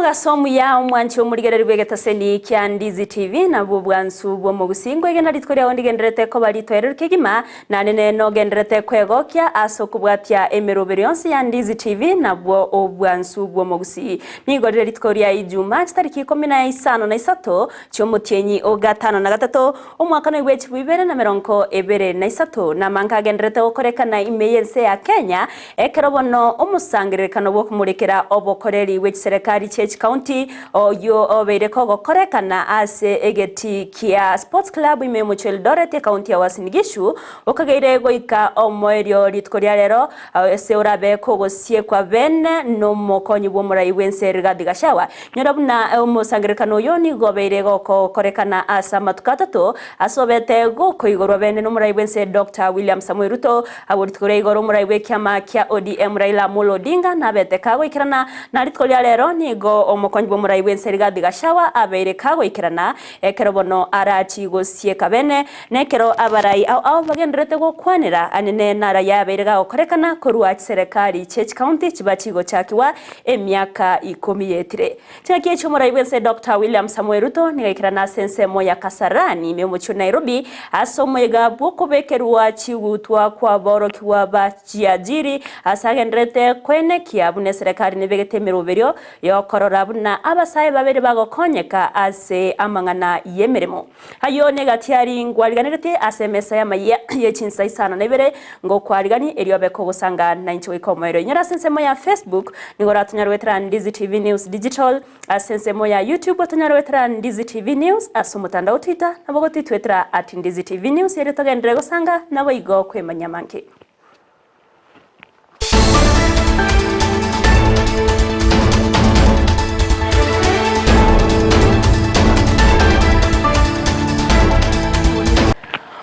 Omugasomu ya omwanchi omurigereri bwegetaseni kya Ndizi TV na bubwansu bwo mugusingwe gena litkoria ondigenderete ko bali twerero kigima na nene no genderete kwegokya aso kubwatya emerobero yonse ya Ndizi TV na bwo obwansu bwo mugusii nigorere litkoria ijuma tariki 13 cyomutyenyi ogatano na gatatu omwaka no gwechi Ibere na meronko Ibere na isatu na manka genderete okorekana imeyense ya Kenya ekerobono omusangirekano bwo kumurekera obokoreri wechiserekari Church County oyo obeireko gokorekana ase egeti kia Sports Club ime muchel Dorete County ya Wasinigishu okageire goika omoerio litkoria rero ese urabe ko gosie kwa bene no mokonyi bwo murai wense Rigathi Gachagua nyorabuna omusangirekano yo ni gobeire gokorekana asa matukatato asobete goko igoro bene no murai wense Dr. William Samuel Ruto aburitkoria igoro murai wekyama kya ODM Raila Amolo Odinga na bete kago ikirana na litkoria rero ni go omokonyi bwo murai wense Rigathi Gachagua abeire kago ikirana ekerobono arachi gosie kabene nekero abarai au bagenderete gokwanira anene nara yabeire gokorekana korwa serikali Church County chibachigo chakiwa emyaka 10 yetire cyaki cyo murai wense Dr. William Samuel Ruto nigakirana sense moya Kasarani me mucho Nairobi asomoyega bwoko bekerwa chigutwa kwa borokiwa bachiajiri asagendrete kwene kiabune serikali nebegete meroberio yo kororabuna abasaye babere bagokonyeka ase amangana yemeremo hayo negatiari ngwaliganirete asemesa ya Amayia ye Chinsa Isano na Ibere ngo kwaligani eriyo beko gusanga na incho ikomero nyara sense moya Facebook nigora tunyarwetra Ndizi TV News Digital asense moya YouTube tunyarwetra Ndizi TV News asumutanda Twitter nabogoti twetra @Ndizi TV News yere togendere gusanga nabo igo kwemanya manke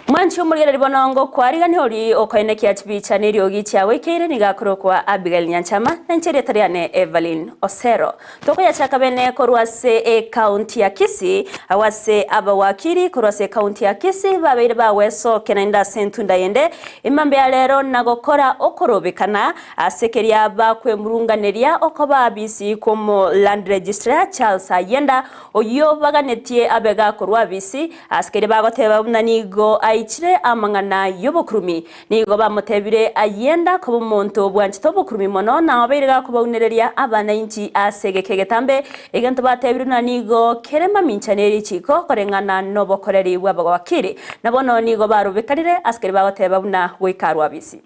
Mwanchi omurigereri bonongo kwarigani hori okoeneki achibicha niriogi chawe kire nigakoro kwa Abigail Nyanchama na nchere tariane Everlyne Osero toko ya chakabene korwase county ya Kisii awase abawakiri korwase county ya Kisii babeire baweso kenenda sentunda yende imambe ya lero nagokora okorobekana asekeria bakwe murunganeria okoba abisi komo land registrar Charles Ayenda oyo baganetie abega korwa abisi asekeri bagoteba bunanigo aichire amangana yobokrumi nigo bamutebire Ayenda ko bumonto bwanchito bokrumi mono na abeirega ko baunereria abana inchi asegekegetambe egento batebire nanigo kerema minchaneri chiko korengana no bokoreri bwabagwakiri nabono nigo barubekarire askeri bagoteba buna wikarwa bisi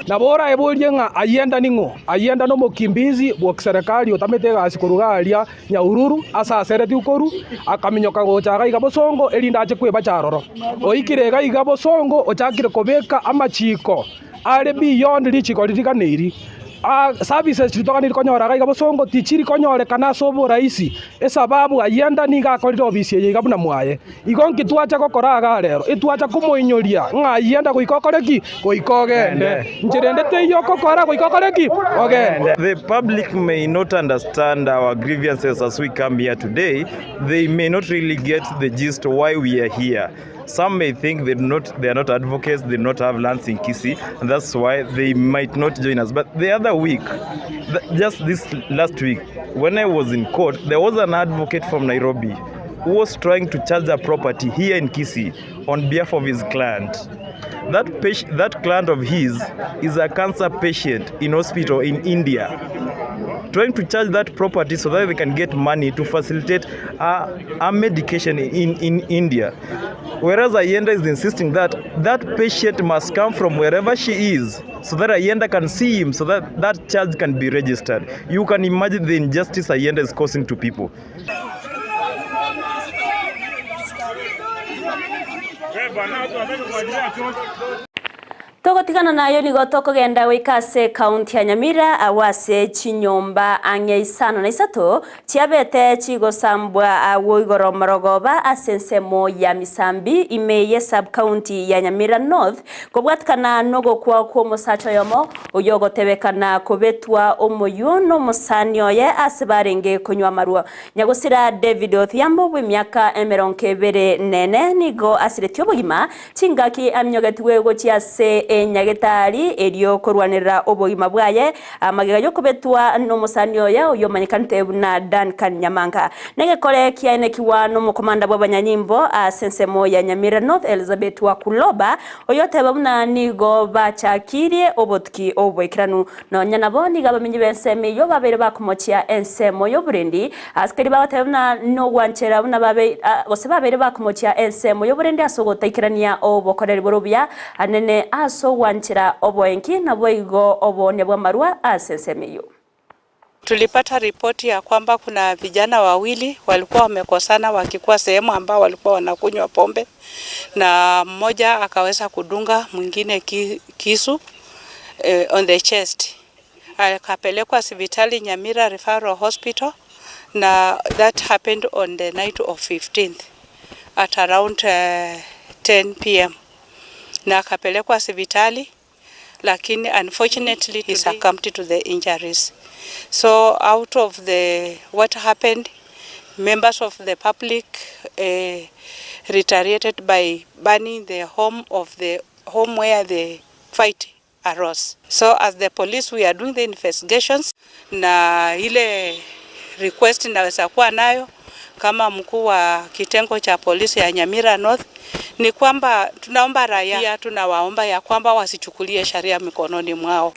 Nabora eborie nga Ayenda ningo Ayenda no mukimbizi bwa serikali otamete gasi kurugaria Nyahururu asa sereti ukoru akaminyoka gochaga igabo songo elinda ache kweba charoro oikirega igabo songo ochakire kobeka amachiko are beyond lichiko litiganeri services chitokaniri konyoraga igabo songo tichiri konyore kana sobo raisi esababu Ayenda niga koriro obisi ye igabuna mwaye igonki twacha gokoraga rero itwacha kumoinyoria nga Ayenda goikokoreki goikogende ncherendete yoko kora goikokoreki ogende. The public may not understand our grievances as we come here today. They may not really get the gist why we are here. Some may think they are not advocates, they do not have lands in Kisii, and that's why they might not join us. But the other week, just this last week, when I was in court, there was an advocate from Nairobi who was trying to charge a property here in Kisii on behalf of his client. That client of his is a cancer patient in hospital in India, trying to charge that property so that they can get money to facilitate a medication in India. Whereas Ayenda is insisting that that patient must come from wherever she is so that Ayenda can see him, so that that charge can be registered. You can imagine the injustice Ayenda is causing to people. Togotikana nayo nigo tokogenda wikase kaunti ya Nyamira awase chinyomba ang'e Isano na isato chiabete chigosambwa awoigoro marogoba asensemo ya Misambi imeye sub county ya Nyamira North kobwatikana nogo kwa musacho yomo oyogotebekana kobetwa omoyu no musani oye asibarenge kunywa marua nyagusira David Othiambo w'imyaka 24 nigo asiretyo obugima chingaki amnyogetwe gochiase nyagetari elio korwanira obogima bwaye amagega yo kubetwa no musani oya uyomanyikanite na Duncan Nyamanga negekore kiaine kiwa no mukomanda bw'abanyanyimbo asensemo ya Nyamira North Elizabeth wa Kuloba oyoteba buna nigo bachakirie obotki obwekiranu no nyanabo niga bamenyi benseme yo babere bakumochia ensemo yo Burundi askari babatebuna no gwanchera buna babe gose babere bakumochia ensemo yo Burundi asogotaikirania obokoreri borobia anene aso wanchira oboenki na boigo obone bwa marua asensemeyo. Tulipata ripoti ya kwamba kuna vijana wawili walikuwa wamekosana wakikuwa sehemu ambao walikuwa wanakunywa pombe na mmoja akaweza kudunga mwingine kisu on the chest. Akapelekwa hospitali Nyamira Referral Hospital na that happened on the night of 15th at around 10 p.m. na akapelekwa hospitali lakini unfortunately he succumbed to the injuries. So out of what happened, members of the public retaliated by burning the home where the fight arose. So as the police we are doing the investigations na ile request naweza kuwa nayo kama mkuu wa kitengo cha polisi ya Nyamira North ni kwamba tunaomba raia tunawaomba ya kwamba wasichukulie sheria mikononi mwao.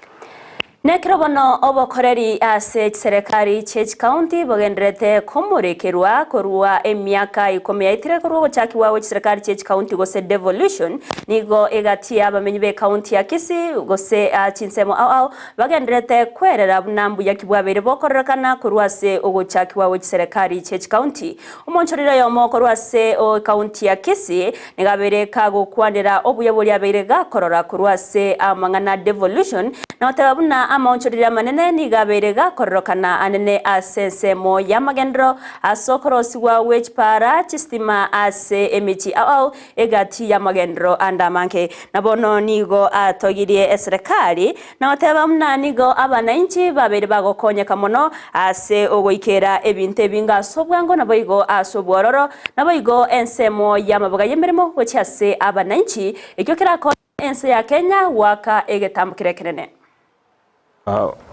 Nekirobono obokoreri ase serikali church county bogendrete komurekerwa korwa emyaka 10 yaitire korwa gochakiwa we serikali church county gose devolution nigo egatia abamenyi be county ya Kisii gose chinsemo au bagendrete kwerera bunambu yakibwabere bokorrekana korwa se ogochakiwa we serikali church county umonchoriro yomo korwa se o county ya Kisii negabere kago kwandera obuyeboli abere gakorora korwa se amangana devolution na otabuna amaonchorira manene nigabere gakororokana anene asensemo ya magendro asokorosiwa wechpara chistima ase emichi au egati ya magendro andamanke nabono nigo atogirie serikali na otebamna nigo abananchi babere bagokonyeka mono ase ogoikera ebinte binga sobwango naboigo asobwororo naboigo ensemo ya mabaga yemeremo gochase abananchi ekyo kirako ense ya Kenya waka egetambukire kenene.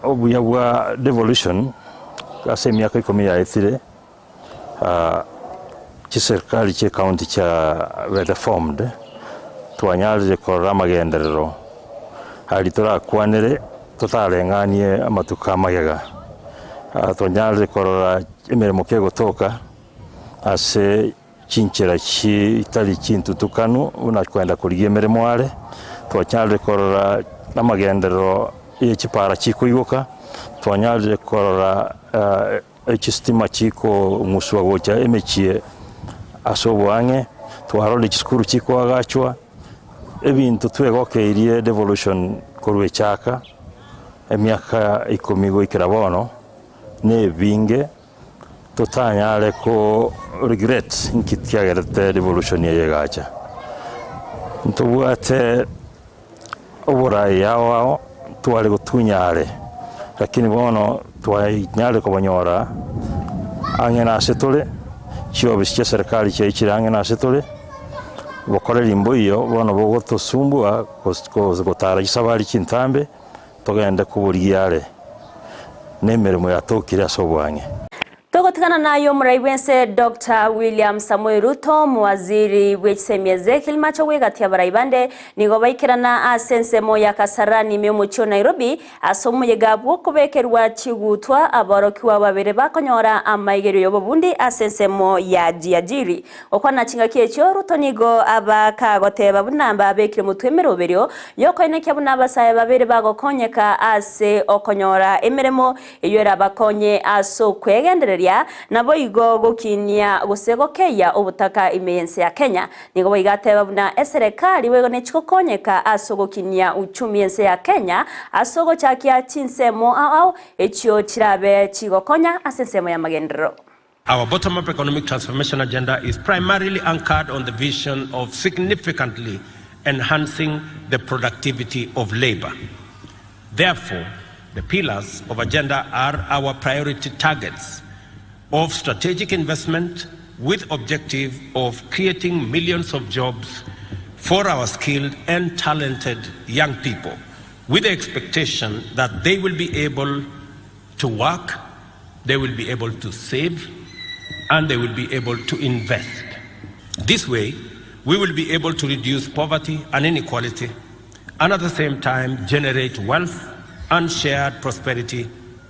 Obuya bwa devolution ase myaka 10 yaithire chiserikali che county cha reformed twanyarire korora magenderero alitora kwanere totarenganie amatuka magega twanyarire korora emeremo ke gotoka ase chinchera chi itali chintutukanu unakwenda kurigia emeremo ale twanyarire korora amagenderero echipara chiko igoka twanyarire korora echistima chiko muswa gocha emechie asobwange twarole chiskuru chiko agachwa ebintu twegokeirie devolution korwe chaka emyaka 10 goikira bono ne binge totanyare ko regret nkityagerete devolution yegacha ntubwate oburai yao twali gutunyare lakini bono twanyare kubonyora angena setole chiobisye serikali cheichirange na setole bokorera imboyo bono bogotosumbua gotara isabari chintambe togenda kuburiare nemeremo yatokire asobwange. Togotikana nayo muraibense Dr. William Samuel Ruto muwaziri w'esemeze kilmacho wegati abaraibande nigo baikirana asensemo ya Kasarani memucho Nairobi asomuye gabwo kubekerwa chigutwa aborokiwa babere bakonyora amaigero yobobundi asensemo ya jiajiri okwana chingakie cyo Ruto nigo abakagoteba bunamba abekire mutwemeroberyo yokoine kyabuna basaye babere bagokonyeka ase okonyora emeremo eyora bakonye aso kwegendereria Amayia nabo igo gukinia gusegokeya obutaka imeyense ya Kenya nigo boigateba buna serikali wego nechikokonyeka asogokinia uchumi yense ya Kenya asogo chakia chinsemo ao echio chirabe chigokonya asensemo ya magendero. Our bottom-up economic transformation agenda is primarily anchored on the vision of significantly enhancing the productivity of labor. Therefore, the pillars of agenda are our priority targets of strategic investment with objective of creating millions of jobs for our skilled and talented young people, with the expectation that they will be able to work, they will be able to save, and they will be able to invest. This way, we will be able to reduce poverty and inequality, and at the same time generate wealth and shared prosperity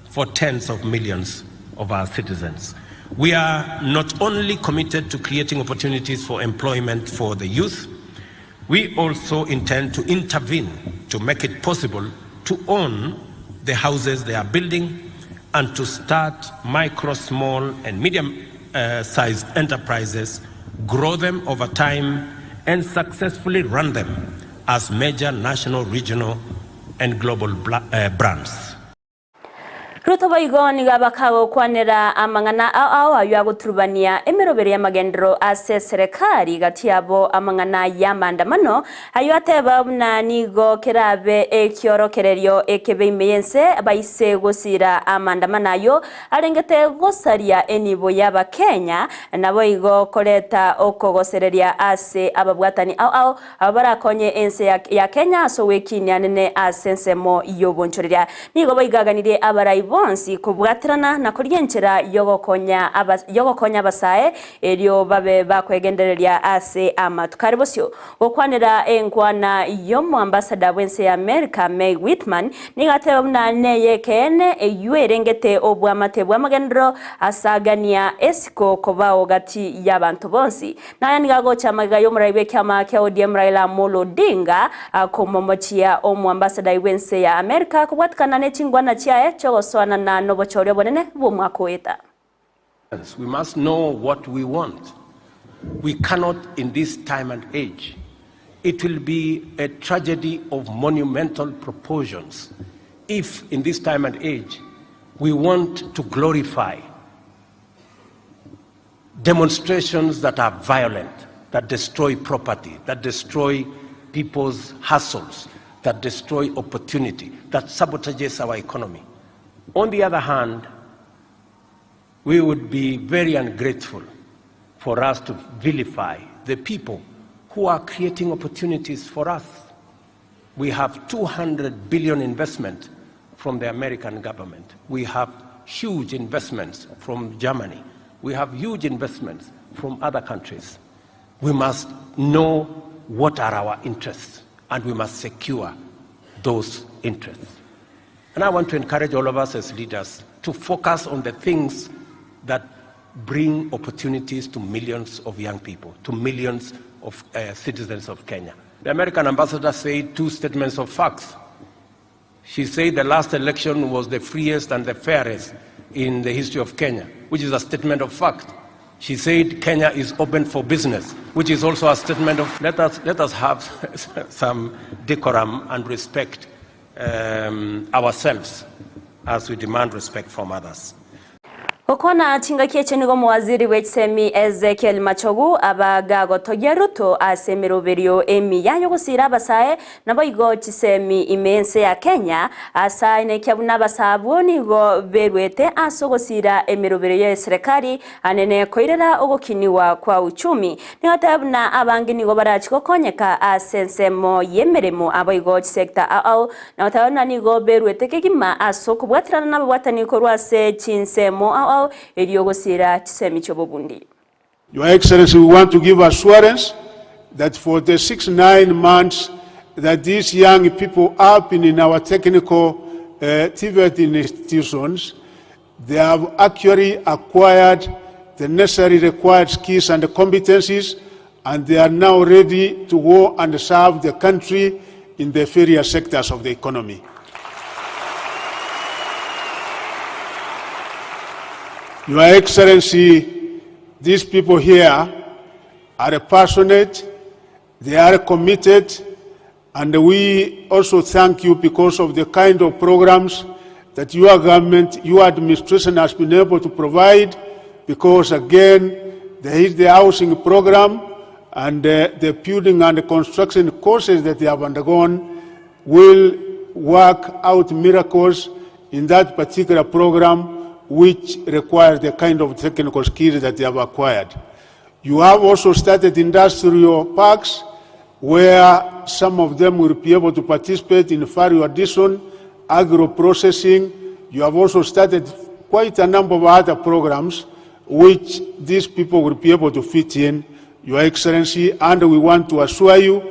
for tens of millions of our citizens. We are not only committed to creating opportunities for employment for the youth, we also intend to intervene to make it possible to own the houses they are building and to start micro, small, and medium-sized enterprises, grow them over time, and successfully run them as major national, regional, and global brands. Ruto baigoni gabakago kwanera amangana ao ayo aguturubania emerobere ya magendero ase serikali gatiabo amangana ya maandamano ayo ateba buna nigo kerabe ekiorokererio ekebe imeyense baise gusira amandamano ayo arengete gosaria enibo yaba Kenya nabo igo koleta okogosereria ase ababwatani ao abarakonye ense ya Kenya so wekinya nene asensemo yobonchoreria nigo baigaganire abaraibo bonsi kubwatirana na kuryenchera yogokonya basae elio babe bakwegendereria ase amatukari bosyo okwanira enkwana yomo ambassador wense ya America May Whitman nigateba muna neye kene eyuerengete obwamate bwamagendero asagania esiko kobao gati y'abantu bonsi naya nigago chamaga yo muraibe kyama kya ODM Raila Amolo Odinga akomomochia omu ambassador wense ya America kubwatikana nechingwana chiae chogoswana na nobochoryo bonene bomwakoeta. We must know what we want. We cannot in this time and age. It will be a tragedy of monumental proportions if in this time and age we want to glorify demonstrations that are violent, that destroy property, that destroy people's hustles, that destroy opportunity, that sabotages our economy. On the other hand, we would be very ungrateful for us to vilify the people who are creating opportunities for us. We have 200 billion investment from the American government. We have huge investments from Germany. We have huge investments from other countries. We must know what are our interests, and we must secure those interests. And I want to encourage all of us as leaders to focus on the things that bring opportunities to millions of young people, to millions of citizens of Kenya. The American ambassador said two statements of facts. She said the last election was the freest and the fairest in the history of Kenya, which is a statement of fact. She said Kenya is open for business, which is also a statement of, let us have some decorum and respect ourselves as we demand respect from others. Okona tingakie chenigo mwaziri wechsemi Ezekiel Machogu abagago togeruto asemiroberio emi yanyo gusira basae nabo igo chisemi imense ya Kenya asa ine kyabuna basabuni go berwete asogosira emiroberio ya serikali anene koirera ogokiniwa kwa uchumi nigatabuna abangini go barachiko konyeka asensemo yemeremo abo igo sector ao natabona nigo berwete kegima asoko bwatrana nabo bwatani ko rwase chinsemo Your Excellency, we want to give assurance that for the 6-9 months that these young people have been in our technical TVET institutions, they have actually acquired the necessary required skills and competencies, and they are now ready to go and serve the country in the various sectors of the economy. Your Excellency, these people here are passionate, they are committed, and we also thank you because of the kind of programs that your government, your administration has been able to provide, because again, there is the housing program and the building and the construction courses that they have undergone will work out miracles in that particular program, which requires the kind of technical skills that they have acquired. You have also started industrial parks where some of them will be able to participate in value addition, agro-processing. You have also started quite a number of other programs which these people will be able to fit in, Your Excellency, and we want to assure you,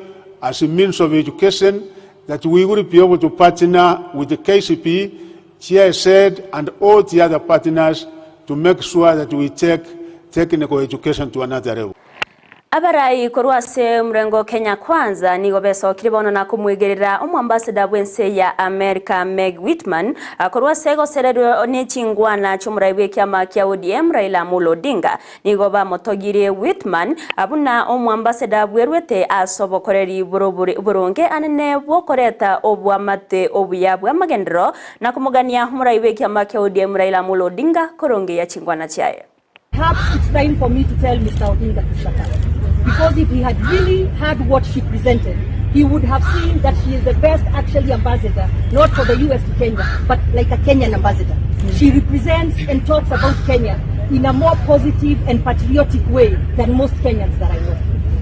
as a means of education, that we will be able to partner with the KCP, GSED, and all the other partners to make sure that we take technical education to another level. Abarai korwase mrengo Kenya Kwanza nigo beso kiribono na kumwegerera umwambassador bwense ya America Meg Whitman korwase go serero ne chingwana chumuraiwe kyama kya ODM Raila Amolo Odinga nigo ba motogire Whitman abuna umwambassador bwerwete asobokoreri buronge anene bokoreta obwamate obuyabwa magendero na kumugania umuraiwe kyama kya ODM Raila Amolo Odinga koronge ya chingwana chaye. Perhaps it's time for me to tell Mr. Odinga to shut up. Because if he had really heard what she presented, he would have seen that she is the best actually ambassador, not for the US to Kenya, but like a Kenyan ambassador. She represents and talks about Kenya in a more positive and patriotic way than most Kenyans that I know.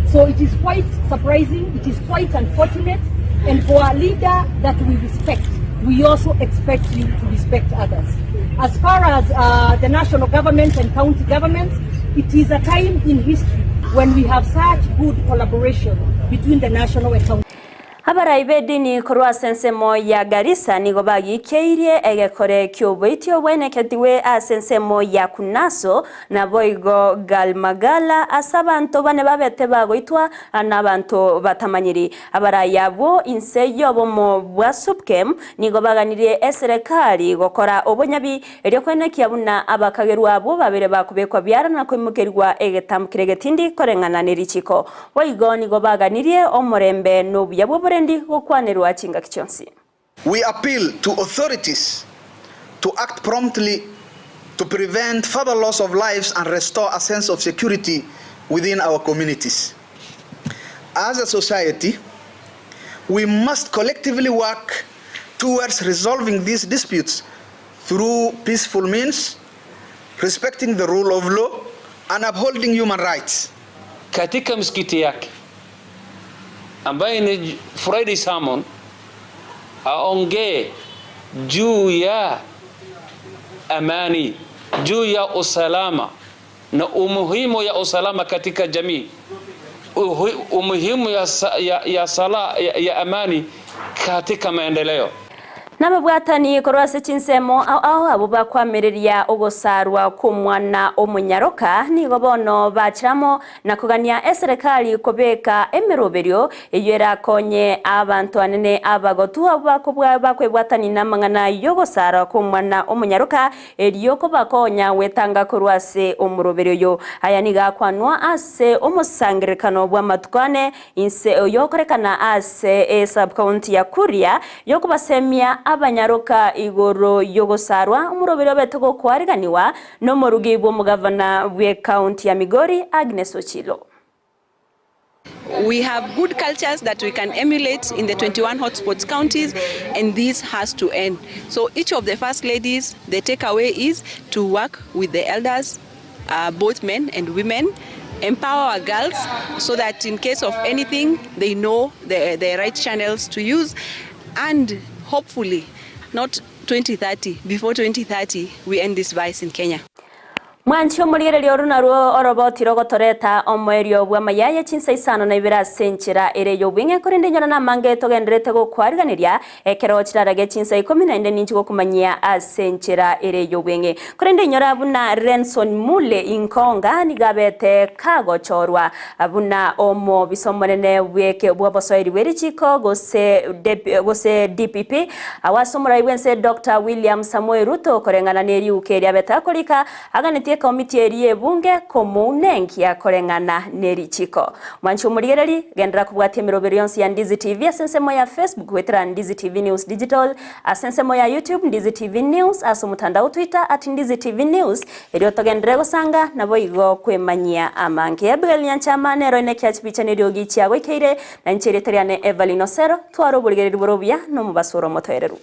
So it is quite surprising, it is quite unfortunate, and for a leader that we respect, we also expect you to respect others. As far as the national government and county governments, it is a time in history when we have such good collaboration between the national and county. Habara ibedi ni korwa sensemo ya Garissa nigo bagi keirie egekore kyoboitio bwene ketiwe a sensemo ya Kunaso na boigo galmagala asabanto bane babete bagoitwa anabanto batamanyiri abara yabo inseyo bomo bwasupkem nigo baganiriye serikali gokora obonyabi eryokwene kyabuna abakagerwa abo babere bakubekwa byara na kwimukerwa egetamkire getindi korengana nerichiko boigo nigo baganiriye omorembe no byabo. We appeal to authorities to act promptly to prevent further loss of lives and restore a sense of security within our communities. As a society, we must collectively work towards resolving these disputes through peaceful means, respecting the rule of law and upholding human rights. Katika msikiti yake ambaye ni Friday sermon aongee juu ya amani, juu ya usalama na umuhimu ya usalama katika jamii, umuhimu ya amani katika maendeleo. Namabwatani korwase Chinsemo au abuba kwamereria ogosarwa kumwana omunyaroka nigo bono bachiramo na kugania serikali kobeka emeroberio eyera konye abantu anene abagotu abakobwa bakwebwatani namangana yogosara kumwana omunyaroka erioko bakonya wetanga korwase omuroberio yo ayaniga kwanwa ase omusangirikano bwa matukane inse yokorekana ase sub county ya Kuria yokubasemia abanyaroka igoro yogosarwa umurobero betego kwariganiwa no murugi bwo mugavana we county ya Migori Agnes Ochilo. We have good cultures that we can emulate in the 21 hotspots counties, and this has to end. So each of the first ladies, the takeaway is to work with the elders, both men and women, empower our girls so that in case of anything, they know the right channels to use, and hopefully, not 2030, before 2030, we end this vice in Kenya. Mwancho mulire lyorunaro oroboti rogotoreta omoerio bwa Amayia Chinsa Isano na Ibere senchira ere yobwinge korinde nyona na mange togendrete go kwariganiria ekero chirarage Chinsa 14 ninchi go kumanyia asenchira ere yobwinge korinde nyora buna Renson Mule Inkonga nigabete kago chorwa abuna omo bisomorene weke bwa bosoiri werichiko gose DPP awasomora iwense Dr. William Samuel Ruto korengana neri ukeria beta kolika aganeti atie komiti erie bunge komunenkia korengana nerichiko mwancho murigereri gendera kubwatia mirobero yonsi ya Ndizi TV asensemo ya Facebook wetera Ndizi TV News Digital asensemo ya YouTube Ndizi TV News asumutandao Twitter @Ndizi TV News erio togendere gosanga nabo igo kwemanyia amange Everlyne yanchamane roine kiachipicha nerio gichi agwekeire na nchereteriane Everlyne Osero twaro burigereri borobia no mubasoro motoereru